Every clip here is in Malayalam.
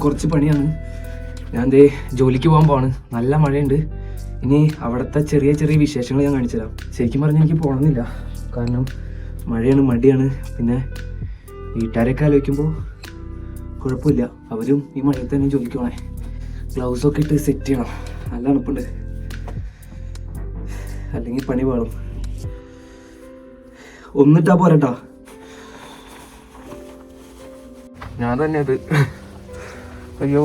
കുറച്ച് പണിയാണ്. ഞാൻ ദേ ജോലിക്ക് പോകാൻ പോവാണ്. നല്ല മഴയുണ്ട്. ഇനി അവിടുത്തെ ചെറിയ ചെറിയ വിശേഷങ്ങൾ ഞാൻ കാണിച്ചു തരാം. ശരിക്കും പറഞ്ഞാൽ എനിക്ക് പോകണമെന്നില്ല, കാരണം മഴയാണ്, മടിയാണ്. പിന്നെ വീട്ടുകാരൊക്കെ ആലോചിക്കുമ്പോൾ കുഴപ്പമില്ല, അവരും ഈ മഴയിൽ തന്നെ ജോലിക്ക് പോകണേ. ഗ്ലൗസൊക്കെ ഇട്ട് സെറ്റ് ചെയ്യണം, നല്ല തണുപ്പുണ്ട്, അല്ലെങ്കിൽ പണി പാടും. ഒന്നിട്ടാ പോരട്ടാ, ഞാൻ തന്നെ അത്. അയ്യോ,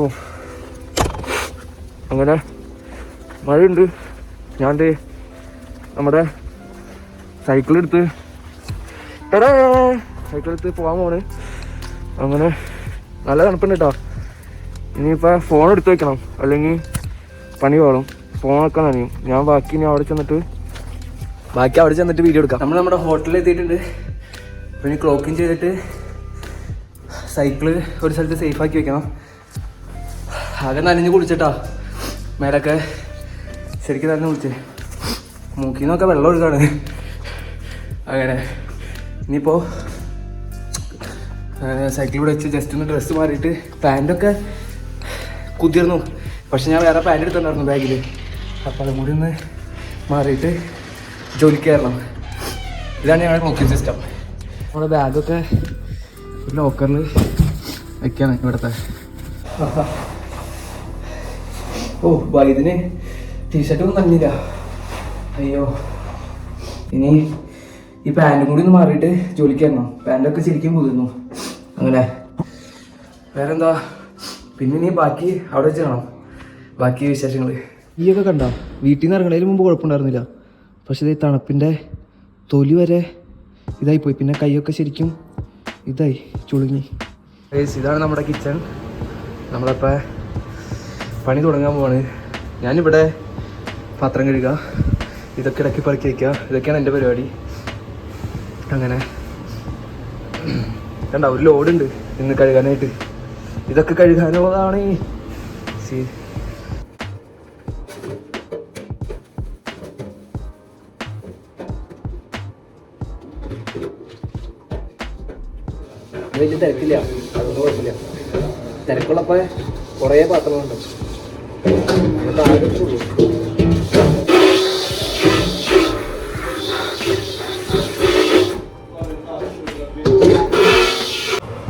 അങ്ങനെ മഴയുണ്ട്. ഞാൻ നമ്മുടെ സൈക്കിളെടുത്ത് പോകാൻ പോണ്. അങ്ങനെ നല്ല തണുപ്പുണ്ട് കേട്ടോ. ഇനിയിപ്പോൾ ഫോൺ എടുത്ത് വെക്കണം, അല്ലെങ്കിൽ പണി പാടും. ഫോൺ വെക്കാൻ നനയും. ഞാൻ ബാക്കി അവിടെ ചെന്നിട്ട് വീഡിയോ എടുക്കാം. നമ്മുടെ ഹോട്ടലിൽ എത്തിയിട്ടുണ്ട്. പിന്നെ ക്ലോക്കിൻ ചെയ്തിട്ട് സൈക്കിള് ഒരു സ്ഥലത്ത് സേഫാക്കി വെക്കണം. ആകെ നനഞ്ഞ് കുളിച്ചിട്ടാ, മേലൊക്കെ ശരിക്കും തന്നെ കുളിച്ച്, മൂക്കിൽ നിന്നൊക്കെ വെള്ളം ഒഴുകാണ്. അങ്ങനെ ഇനിയിപ്പോൾ സൈക്കിൾ ഇവിടെ വെച്ച് ജസ്റ്റ് ഒന്ന് ഡ്രസ്സ് മാറിയിട്ട്, പാൻറ്റൊക്കെ കുതിർന്നു, പക്ഷെ ഞാൻ വേറെ പാൻറ്റ് എടുത്തിട്ടുണ്ടായിരുന്നു ബാഗിൽ. അപ്പോൾ അതും കൂടി ഒന്ന് മാറിയിട്ട് ജോലിക്ക് കയറണം. ഇതാണ് ഞങ്ങളുടെ ക്ലോക്കിംഗ് സിസ്റ്റം. നമ്മുടെ ബാഗൊക്കെ ഒരു ലോക്കറിൽ വെക്കാണ് ഇവിടുത്തെ. ഓ ഇതിന് ടീഷർട്ടൊന്നും നന്നില്ല. അയ്യോ, ഇനി ഈ പാൻറ്റും കൂടി ഒന്ന് മാറിയിട്ട് ജോലിക്ക് കയറണം. പാൻറ്റൊക്കെ ശരിക്കും കുതിർന്നു. അങ്ങനെ വേറെന്താ, പിന്നെ ഇനി ബാക്കി അവിടെ വെച്ച് കാണാം, ബാക്കി വിശേഷങ്ങൾ. ഈയൊക്കെ കണ്ടോ, വീട്ടിൽ നിന്ന് ഇറങ്ങണതിന് മുമ്പ് കുഴപ്പമുണ്ടായിരുന്നില്ല, പക്ഷേ ഇത് തണുപ്പിൻ്റെ തൊലി വരെ ഇതായിപ്പോയി. പിന്നെ കൈയൊക്കെ ശരിക്കും ഇതായി ചുളുങ്ങി. ഇതാണ് നമ്മുടെ കിച്ചൺ. നമ്മളിപ്പോൾ പണി തുടങ്ങാൻ പോവാണ്. ഞാനിവിടെ പാത്രം കഴുകുക, ഇതൊക്കെ ഇടയ്ക്ക് പറക്കി വയ്ക്കുക, ഇതൊക്കെയാണ് എൻ്റെ പരിപാടി. അങ്ങനെ കണ്ട, ഒരു ലോഡുണ്ട് ഇന്ന് കഴുകാനായിട്ട്. ഇതൊക്കെ കഴുകാനുള്ളതാണ്. വലിയ തിരക്കില്ല, അതൊന്നും കുഴപ്പമില്ല. തിരക്കുള്ളപ്പോൾ കുറേ പാത്രങ്ങളുണ്ട്.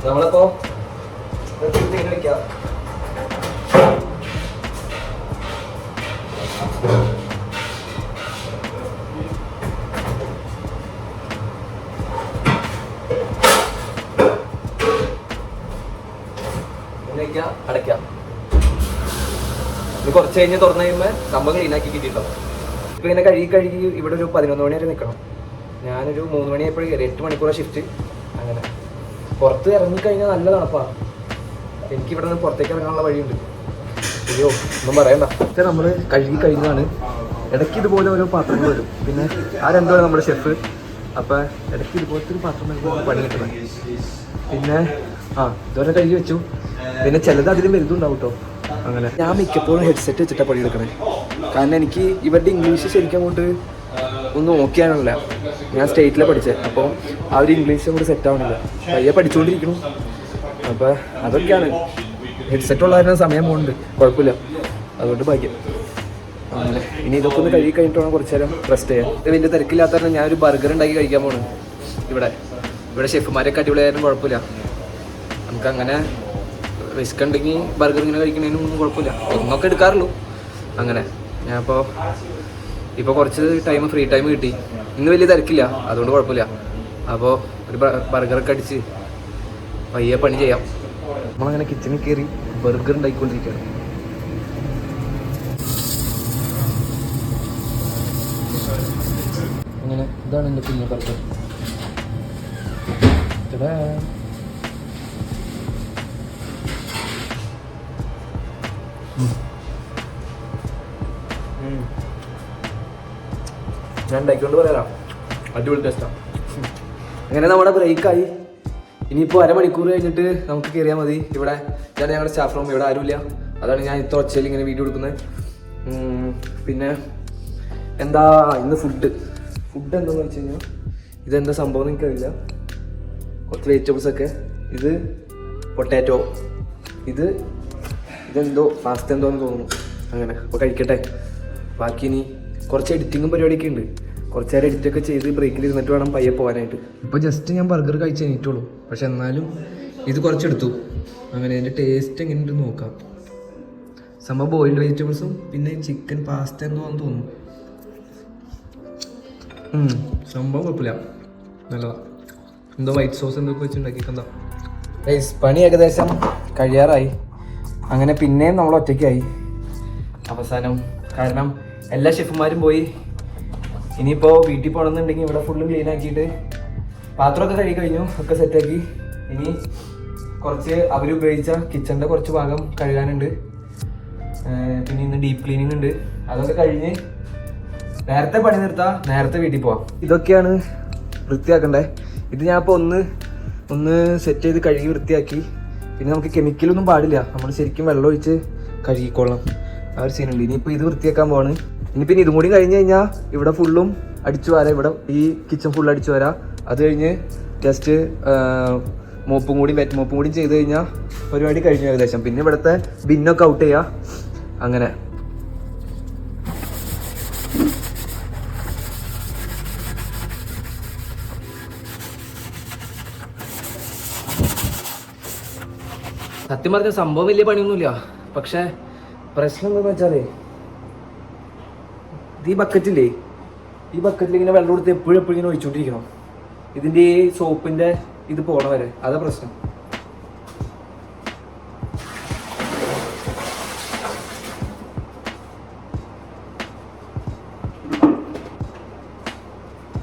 നമ്മളിപ്പോ കളിക്കാം. അടയ്ക്കാം. ഇത് കുറച്ച് കഴിഞ്ഞ് തുറന്നു കഴിയുമ്പോൾ സംഭവം ക്ലീനാക്കി കിട്ടിയിട്ടുണ്ടാവും. ഇപ്പം ഇങ്ങനെ കഴുകി ഇവിടെ ഒരു 11 മണി വരെ നിൽക്കണം. ഞാനൊരു 3 മണിയായപ്പോഴും കയറി, 8 മണിക്കൂറാണ് ഷിഫ്റ്റ്. അങ്ങനെ പുറത്ത് ഇറങ്ങിക്കഴിഞ്ഞാൽ നല്ല തണുപ്പാണ്. എനിക്ക് ഇവിടെ നിന്ന് പുറത്തേക്ക് ഇറങ്ങാനുള്ള വഴിയുണ്ട്. അയ്യോ, ഒന്നും പറയണ്ട. പക്ഷേ നമ്മൾ കഴുകി കഴിഞ്ഞാണ്. ഇടയ്ക്ക് ഇതുപോലെ ഓരോ പാത്രങ്ങൾ വരും. പിന്നെ ആ രണ്ടുമാണ് നമ്മുടെ ഷെഫ്. അപ്പോൾ ഇടയ്ക്ക് ഇതുപോലത്തെ ഒരു പാത്രം വരുമ്പോൾ പണി കിട്ടണം. പിന്നെ ഇതുവരെ കഴുകി വെച്ചു. പിന്നെ ചിലത് അതിലും വലുതുണ്ടാവും കേട്ടോ. അങ്ങനെ ഞാൻ മിക്കപ്പോഴും ഹെഡ്സെറ്റ് വെച്ചിട്ടാണ് പണിയെടുക്കണേ. കാരണം എനിക്ക് ഇവരുടെ ഇംഗ്ലീഷ് ശരിക്കും അങ്ങോട്ട് ഒന്നും നോക്കിയാണല്ല. ഞാൻ സ്റ്റേറ്റിലെ പഠിച്ചത്, അപ്പോൾ ആ ഒരു ഇംഗ്ലീഷ് അങ്ങോട്ട് സെറ്റ് ആവണില്ല. പയ്യെ പഠിച്ചുകൊണ്ടിരിക്കണം. അപ്പോൾ അതൊക്കെയാണ്. ഹെഡ്സെറ്റ് ഉള്ളതിന് സമയം പോകുന്നുണ്ട്, കുഴപ്പമില്ല, അതുകൊണ്ട് ഭാഗ്യം. അങ്ങനെ ഇനി ഇതൊക്കെ ഒന്ന് കഴുകി കഴിഞ്ഞിട്ട് വേണം കുറച്ച് നേരം റെസ്റ്റ് ചെയ്യാൻ. ഇത് വലിയ തിരക്കില്ലാത്ത കാരണം ഞാനൊരു ബർഗർ ഉണ്ടാക്കി കഴിക്കാൻ പോകണം. ഇവിടെ ഷെഫുമാരൊക്കെ അടിപൊളിയായാലും കുഴപ്പമില്ല. നമുക്കങ്ങനെ റിസ്ക് ഉണ്ടെങ്കിൽ ബർഗർ ഇങ്ങനെ കഴിക്കുന്നതിനൊന്നും കുഴപ്പമില്ല, ഒന്നൊക്കെ എടുക്കാറുള്ളൂ. അങ്ങനെ ഞാൻ ഇപ്പോൾ കുറച്ച് ഫ്രീ ടൈം കിട്ടി. ഇന്ന് വലിയ തിരക്കില്ല, അതുകൊണ്ട് കുഴപ്പമില്ല. അപ്പോൾ ഒരു ബർഗറൊക്കെ അടിച്ച് പയ്യെ പണി ചെയ്യാം. നമ്മളങ്ങനെ കിച്ചണിൽ കയറി ബർഗർ ഉണ്ടാക്കിക്കൊണ്ടിരിക്കുകയാണ്. അങ്ങനെ ഇതാണ് എൻ്റെ കുഞ്ഞു ബർഗർ. ഞാൻ ഉണ്ടാക്കിക്കൊണ്ട് പറയാം, അടിപൊളി ടേസ്റ്റാണ്. അങ്ങനെ നമ്മുടെ ബ്രേക്കായി. ഇനിയിപ്പോൾ അരമണിക്കൂർ കഴിഞ്ഞിട്ട് നമുക്ക് കയറിയാൽ മതി. ഇവിടെ ഇതാണ് ഞങ്ങളുടെ സ്റ്റാഫ് റൂം. ഇവിടെ ആരുമില്ല, അതാണ് ഞാൻ ഇത്ര ഒച്ചയിൽ ഇങ്ങനെ വീഡിയോ എടുക്കുന്നത്. പിന്നെ എന്താ ഇന്ന് ഫുഡ് എന്താണെന്ന് വെച്ച് കഴിഞ്ഞാൽ, ഇതെന്താ സംഭവം എന്ന് എനിക്കറിയില്ല. കുറച്ച് വെജിറ്റബിൾസൊക്കെ, ഇത് പൊട്ടാറ്റോ, ഇത് ഇതെന്തോ പാസ്ത എന്തോന്ന് തോന്നുന്നു. അങ്ങനെ അപ്പോൾ കഴിക്കട്ടെ. ബാക്കി ഇനി കുറച്ച് എഡിറ്റിങ്ങും പരിപാടിയൊക്കെ ഉണ്ട്. കുറച്ച് നേരം എഡിറ്റൊക്കെ ചെയ്ത് ബ്രേക്കിൽ ഇരുന്നിട്ട് വേണം പയ്യെ പോകാനായിട്ട്. ഇപ്പോൾ ജസ്റ്റ് ഞാൻ ബർഗർ കഴിച്ച് കഴിഞ്ഞിട്ടുള്ളൂ. പക്ഷെ എന്നാലും ഇത് കുറച്ചെടുത്തു. അങ്ങനെ അതിൻ്റെ ടേസ്റ്റ് എങ്ങനെയുണ്ട് നോക്കാം. സംഭവം ബോയിൽഡ് വെജിറ്റബിൾസും പിന്നെ ചിക്കൻ പാസ്ത എന്തോ ആണെന്ന് തോന്നുന്നു. സംഭവം കുഴപ്പമില്ല, നല്ലതാണ്. എന്തോ വൈറ്റ് സോസ് എന്തൊക്കെ വെച്ചുണ്ടാക്കിയിട്ടുണ്ടോ. പണി ഏകദേശം കഴിയാറായി. അങ്ങനെ പിന്നെയും നമ്മൾ ഒറ്റയ്ക്കായി അവസാനം. കാരണം എല്ലാ ഷെഫുമാരും പോയി. ഇനിയിപ്പോൾ വീട്ടിൽ പോകണമെന്നുണ്ടെങ്കിൽ ഇവിടെ ഫുള്ള് ക്ലീൻ ആക്കിയിട്ട് പാത്രമൊക്കെ കഴുകി കഴിഞ്ഞു, ഒക്കെ സെറ്റാക്കി. ഇനി കുറച്ച് അവരുപയോഗിച്ച കിച്ചണിൻ്റെ കുറച്ച് ഭാഗം കഴുകാനുണ്ട്. പിന്നെ ഇന്ന് ഡീപ്പ് ക്ലീനിങ് ഉണ്ട്. അതൊക്കെ കഴിഞ്ഞ് നേരത്തെ പണി നിർത്താം, നേരത്തെ വീട്ടിൽ പോവാം. ഇതൊക്കെയാണ് വൃത്തിയാക്കണ്ടേ. ഇത് ഞാൻ ഇപ്പോൾ ഒന്ന് സെറ്റ് ചെയ്ത് കഴുകി വൃത്തിയാക്കി. പിന്നെ നമുക്ക് കെമിക്കലൊന്നും പാടില്ല, നമ്മൾ ശരിക്കും വെള്ളം ഒഴിച്ച് കഴുകിക്കൊള്ളാം. ആ ഒരു സീനുണ്ട്. ഇനിയിപ്പോൾ ഇത് വൃത്തിയാക്കാൻ പോവാണ്. പിന്നെ ഇതും കൂടി കഴിഞ്ഞ് കഴിഞ്ഞാൽ ഇവിടെ ഫുള്ളും അടിച്ചു വരാം. ഇവിടെ ഈ കിച്ചൺ ഫുള്ള് അടിച്ചു വരാം. അത് കഴിഞ്ഞ് ജസ്റ്റ് വെറ്റ് മോപ്പും കൂടി ചെയ്ത് കഴിഞ്ഞാൽ പരിപാടി കഴിഞ്ഞു ഏകദേശം. പിന്നെ ഇവിടുത്തെ ബിന്നൊക്കെ ഔട്ട് ചെയ്യുക. അങ്ങനെ സത്യം പറഞ്ഞ സംഭവം വലിയ പണിയൊന്നുമില്ല. പക്ഷെ പ്രശ്നം എന്താണെന്ന് വെച്ചാലേ, ഈ ബക്കറ്റില്ലേ, ഈ ബക്കറ്റിൽ ഇങ്ങനെ വെള്ളം കൊടുത്ത് എപ്പോഴും ഇങ്ങനെ ഒഴിച്ചുകൊണ്ടിരിക്കണം. ഇതിൻ്റെ ഈ സോപ്പിൻ്റെ ഇത് പോണ വരെ. അതാ പ്രശ്നം.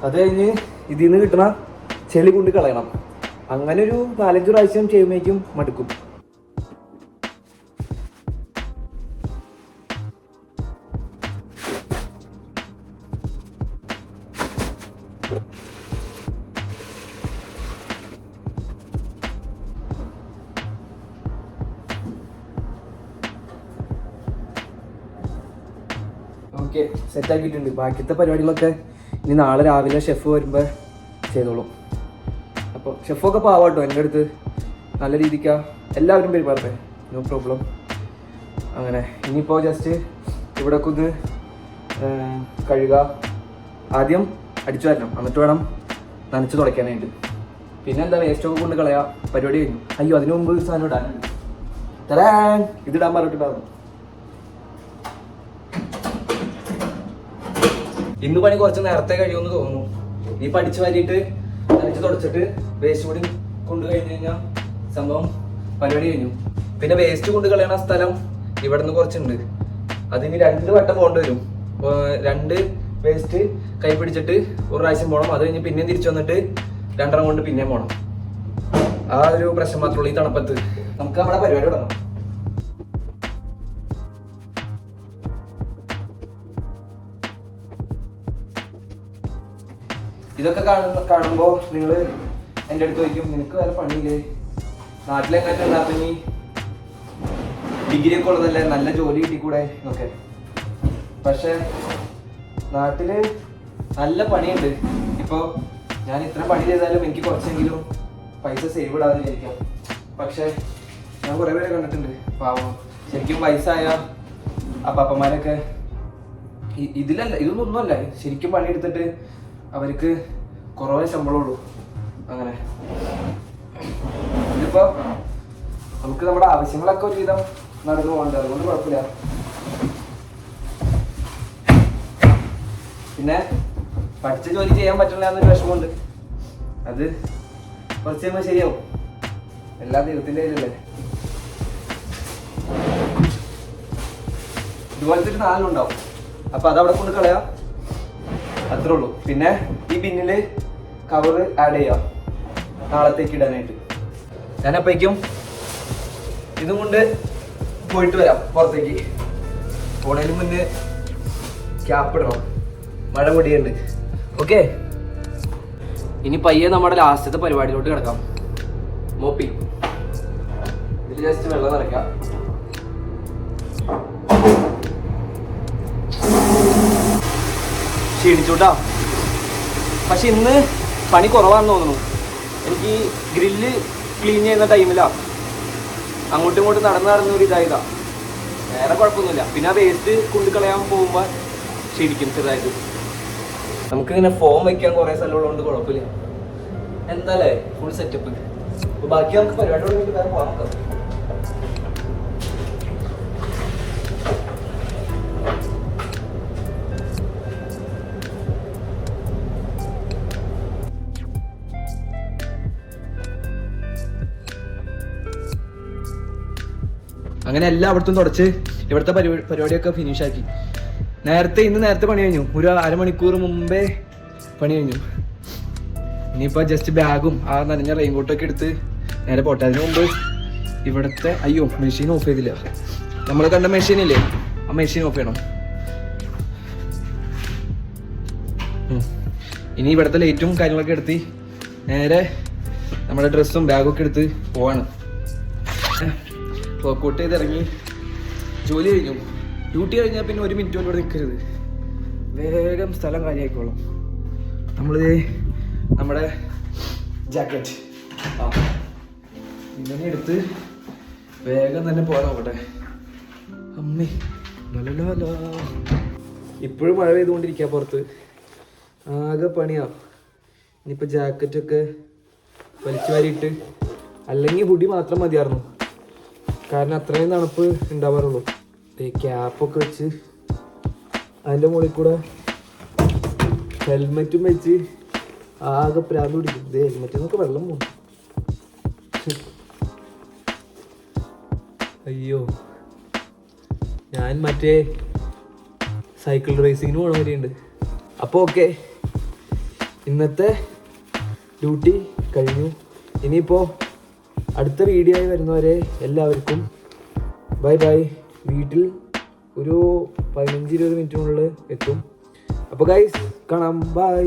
അത് കഴിഞ്ഞ് ഇതിൽ നിന്ന് കിട്ടണ ചെളി കൊണ്ട് കളയണം. അങ്ങനെ ഒരു 4-5 പ്രാവശ്യം ചെയ്യുമ്പോഴേക്കും മടുക്കും. ഓക്കെ, സെറ്റാക്കിയിട്ടുണ്ട്. ബാക്കിയത്തെ പരിപാടികളൊക്കെ ഇനി നാളെ രാവിലെ ഷെഫ് വരുമ്പോൾ ചെയ്തോളൂ. അപ്പോൾ ഷെഫൊക്കെ പാവാട്ടോ എൻ്റെ അടുത്ത്, നല്ല രീതിക്കാണ് എല്ലാവരും പെരുമാറട്ടെ, നോ പ്രോബ്ലം. അങ്ങനെ ഇനിയിപ്പോൾ ജസ്റ്റ് ഇവിടെയൊക്കെ ഒന്ന് കഴുകുക. ആദ്യം അടിച്ചു വരണം, എന്നിട്ട് വേണം നനച്ച് തുടയ്ക്കാനായിട്ട്. പിന്നെ എന്താ വേസ്റ്റൊക്കെ കൊണ്ട് കളയാ, പരിപാടി കഴിഞ്ഞു. അയ്യോ, അതിനു മുമ്പ് ഒരു സാധനം ഇടാനുണ്ട്. തരാൻ ഇതിടാൻ പറഞ്ഞിട്ടുണ്ടായിരുന്നു. ഇന്ന് പണി കുറച്ച് നേരത്തെ കഴിയുമെന്ന് തോന്നുന്നു. ഈ പഠിച്ചു വാരിയിട്ട് നനച്ച് തുടച്ചിട്ട് വേസ്റ്റ് കൂടി കൊണ്ട് കഴിഞ്ഞ് കഴിഞ്ഞാൽ സംഭവം പരിപാടി കഴിഞ്ഞു. പിന്നെ വേസ്റ്റ് കൊണ്ട് കളയണ സ്ഥലം ഇവിടെ നിന്ന് കുറച്ചുണ്ട്. അതിന് 2 വട്ടം പോകേണ്ടി വരും. 2 വേസ്റ്റ് കൈ പിടിച്ചിട്ട് ഒരു പ്രാവശ്യം പോകണം. അത് കഴിഞ്ഞ് പിന്നെയും തിരിച്ചു വന്നിട്ട് 2 കൊണ്ട് പിന്നെയും പോകണം. ആ ഒരു പ്രശ്നം മാത്രമുള്ളൂ ഈ തണുപ്പത്ത്. നമുക്ക് നമ്മുടെ പരിപാടി തുടങ്ങാം. ഇതൊക്കെ കാണുമ്പോൾ നിങ്ങൾ എൻ്റെ അടുത്ത് ചോദിക്കും, നിനക്ക് വേറെ പണിയില്ലേ, നാട്ടിലെങ്ങനെ ഉണ്ടാകുന്ന ഡിഗ്രി ഒക്കെ ഉള്ളതല്ലേ, നല്ല ജോലി കിട്ടിക്കൂടെ എന്നൊക്കെ. പക്ഷെ നാട്ടില് നല്ല പണിയുണ്ട്. ഇപ്പോൾ ഞാൻ ഇത്ര പണി ചെയ്താലും എനിക്ക് കുറച്ചെങ്കിലും പൈസ സേവ് ഇടാതെ വിചാരിക്കാം. പക്ഷെ ഞാൻ കുറേ പേരെ കണ്ടിട്ടുണ്ട് പാവം, ശരിക്കും വയസ്സായ അപ്പാപ്പന്മാരൊക്കെ ഇതൊന്നൊന്നുമല്ല, ശരിക്കും പണിയെടുത്തിട്ട് അവർക്ക് കുറവേ ശമ്പളമുള്ളൂ. അങ്ങനെ ഇതിപ്പോൾ നമുക്ക് നമ്മുടെ ആവശ്യങ്ങളൊക്കെ ഒരുവിധം നടന്നു പോകണ്ട, അതുകൊണ്ട് കുഴപ്പമില്ല. പിന്നെ പഠിച്ച ജോലി ചെയ്യാൻ പറ്റില്ല എന്നൊരു വിഷമമുണ്ട്. അത് കുറച്ച് കഴിയുമ്പോൾ ശരിയാവും. എല്ലാ ദൈവത്തിൻ്റെ കയ്യിലല്ലേ. ഇതുപോലത്തെ ഒരു 4 ഉണ്ടാവും. അപ്പം അതവിടെ കൊണ്ട് കളയാം, അത്രേ ഉള്ളൂ. പിന്നെ ഈ ബിന്നില് കവർ ആഡ് ചെയ്യാം നാളത്തേക്ക് ഇടാനായിട്ട്. ഞാനപ്പോഴേക്കും ഇതും കൊണ്ട് പോയിട്ട് വരാം പുറത്തേക്ക്. പോണതിന് മുന്നേ ക്യാപ്പ് ഇടണം, മഴ പൊടിയുണ്ട്. ഓക്കെ, ഇനി പയ്യെ നമ്മുടെ ലാസ്റ്റത്തെ പരിപാടിയിലോട്ട് കിടക്കാം. മോപ്പിംഗ്. ഇതിൽ ജസ്റ്റ് വെള്ളം നിറയ്ക്കാം. ക്ഷീണിച്ചോട്ടാ. പക്ഷെ ഇന്ന് പണി കുറവാണെന്ന് തോന്നുന്നു. എനിക്ക് ഗ്രില്ല് ക്ലീൻ ചെയ്യുന്ന ടൈമിലാണ് അങ്ങോട്ടും ഇങ്ങോട്ടും നടന്നൊരു ഇതായതാ. വേറെ കുഴപ്പമൊന്നുമില്ല. പിന്നെ ആ വേസ്റ്റ് കൊണ്ട് കളയാൻ പോകുമ്പോൾ ശരിക്കും ചെറുതായിട്ട് നമുക്കിങ്ങനെ ഫോം വയ്ക്കാൻ കുറേ സ്ഥലമുള്ളതുകൊണ്ട് കുഴപ്പമില്ല. എന്താല്ലേ ഫുൾ സെറ്റപ്പ്. അപ്പോൾ ബാക്കി നമുക്ക് പരിപാടിയോട് വേണ്ടി വേറെ പോകാം. നമുക്ക് അങ്ങനെ എല്ലായിടത്തും തുടച്ച് ഇവിടുത്തെ പരിപാടിയൊക്കെ ഫിനിഷാക്കി. ഇന്ന് നേരത്തെ പണി കഴിഞ്ഞു. ഒരു അരമണിക്കൂർ മുമ്പേ പണി കഴിഞ്ഞു. ഇനിയിപ്പോൾ ജസ്റ്റ് ബാഗും ആ നനഞ്ഞ റെയിൻകോട്ടൊക്കെ എടുത്ത് നേരെ പോട്ടെ. അതിന് മുമ്പ് ഇവിടുത്തെ മെഷീൻ ഓഫ് ചെയ്തില്ല. നമ്മൾ കണ്ട മെഷീനില്ലേ, ആ മെഷീൻ ഓഫ് ചെയ്യണം. ഇനി ഇവിടുത്തെ ലൈറ്റും കാര്യങ്ങളൊക്കെ എടുത്ത് നേരെ നമ്മുടെ ഡ്രസ്സും ബാഗും ഒക്കെ എടുത്ത് പോവാണ്. വർക്കൗട്ട് ചെയ്ത് ഇറങ്ങി. ജോലി കഴിഞ്ഞു. ഡ്യൂട്ടി കഴിഞ്ഞാൽ പിന്നെ 1 മിനിറ്റ് പോലും ഇവിടെ നിൽക്കരുത്. വേഗം സ്ഥലം കാര്യമായിക്കോളും. നമ്മളിത് നമ്മുടെ ജാക്കറ്റ് ഇങ്ങനെ എടുത്ത് വേഗം തന്നെ പോകാൻ നോക്കട്ടെ. അമ്മേ നല്ലല്ലോ. ഇപ്പോഴും മഴ പെയ്തുകൊണ്ടിരിക്കുക പുറത്ത്. ആകെ പണിയാ. ഇനിയിപ്പോൾ ജാക്കറ്റൊക്കെ വലിച്ചു വാരിയിട്ട്, അല്ലെങ്കിൽ ഹുഡി മാത്രം മതിയായിരുന്നു. കാരണം അത്രയും തണുപ്പ് ഉണ്ടാവാറുള്ളൂ. ക്യാപ്പൊക്കെ വെച്ച് അതിൻ്റെ മുകളിൽ കൂടെ ഹെൽമെറ്റും വെച്ച് ആകെ പ്രാന്ത് പിടിക്കും. ഇത് ഹെൽമെറ്റിൽ നിന്നൊക്കെ വെള്ളം പോകും. അയ്യോ, ഞാൻ മറ്റേ സൈക്കിൾ റേസിങ്ങിന് പോകണ വരെയുണ്ട്. അപ്പോൾ ഓക്കെ, ഇന്നത്തെ ഡ്യൂട്ടി കഴിഞ്ഞു. ഇനിയിപ്പോൾ അടുത്ത വീഡിയോ ആയി വരുന്നവരെ എല്ലാവർക്കും ബൈ ബൈ. വീട്ടിൽ ഒരു 15-20 മിനിറ്റിനുള്ളിൽ എത്തും. അപ്പോൾ ഗൈസ് കാണാം. ബൈ.